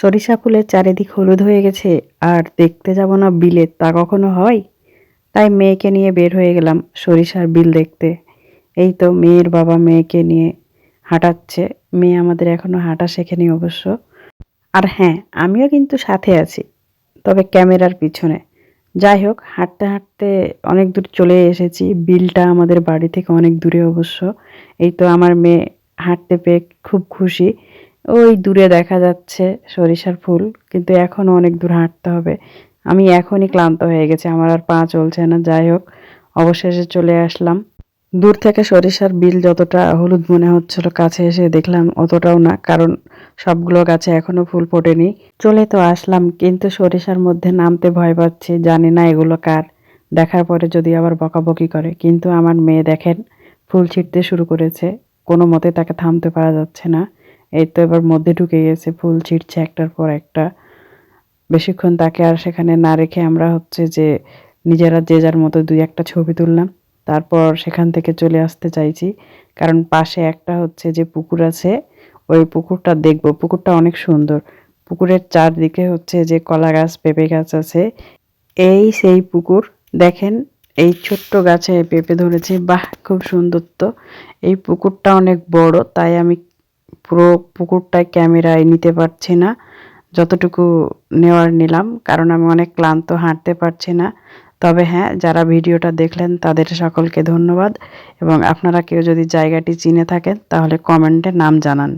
সরিষা ফুলের চারিদিক হলুদ হয়ে গেছে আর দেখতে যাব না বিলে, তা কখনো হয়? তাই মেয়েকে নিয়ে বের হয়ে গেলাম সরিষার বিল দেখতে। এই তো মেয়ের বাবা মেয়েকে নিয়ে হাঁটাচ্ছে। মেয়ে আমাদের এখনো হাঁটা শেখেনি অবশ্য। আর হ্যাঁ, আমিও কিন্তু সাথে আছি, তবে ক্যামেরার পিছনে। যাই হোক, হাঁটতে হাঁটতে অনেক দূর চলে এসেছি। বিলটা আমাদের বাড়ি থেকে অনেক দূরে অবশ্য। এই তো আমার মেয়ে হাঁটতে পেয়ে খুব খুশি। ওই দূরে দেখা যাচ্ছে সরিষার ফুল, কিন্তু এখনও অনেক দূর হাঁটতে হবে। আমি এখনই ক্লান্ত হয়ে গেছি, আমার আর পা চলছে না। যাই হোক, অবশেষে চলে আসলাম। দূর থেকে সরিষার বিল যতটা হলুদ মনে হচ্ছিল, কাছে এসে দেখলাম অতটাও না, কারণ সবগুলো গাছে এখনো ফুল ফোটেনি। চলে তো আসলাম, কিন্তু সরিষার মধ্যে নামতে ভয় পাচ্ছি, জানি না এগুলো কার। দেখার পরে যদি আবার বকাবকি করে। কিন্তু আমার মেয়ে দেখেন ফুল ছিঁড়তে শুরু করেছে, কোনো মতে তাকে থামতে পারা যাচ্ছে না। এই তো এবার মধ্যে ঢুকে গেছে, ফুল ছিঁড়ছে একটার পর একটা। বেশিক্ষণ তাকে আর সেখানে না রেখে আমরা হচ্ছে যে নিজেরা যে যার মতো দুই একটা ছবি তুললাম। তারপর সেখান থেকে চলে আসতে চাইছি, কারণ পাশে একটা হচ্ছে যে পুকুর আছে, ওই পুকুরটা দেখব। পুকুরটা অনেক সুন্দর। পুকুরের চারদিকে হচ্ছে যে কলা গাছ, পেঁপে গাছ আছে। এই সেই পুকুর। দেখেন, এই ছোট্ট গাছে পেঁপে ধরেছে, বাহ খুব সুন্দর তো। এই পুকুরটা অনেক বড়, তাই আমি পুরো পুকুরটায় ক্যামেরায় নিতে পারছি না। যতটুকু নেওয়ার নিলাম, কারণ আমি অনেক ক্লান্ত, হাঁটতে পারছি না। তবে হ্যাঁ, যারা ভিডিওটা দেখলেন তাদের সকলকে ধন্যবাদ, এবং আপনারা কেউ যদি জায়গাটি চিনে থাকেন তাহলে কমেন্টে নাম জানান।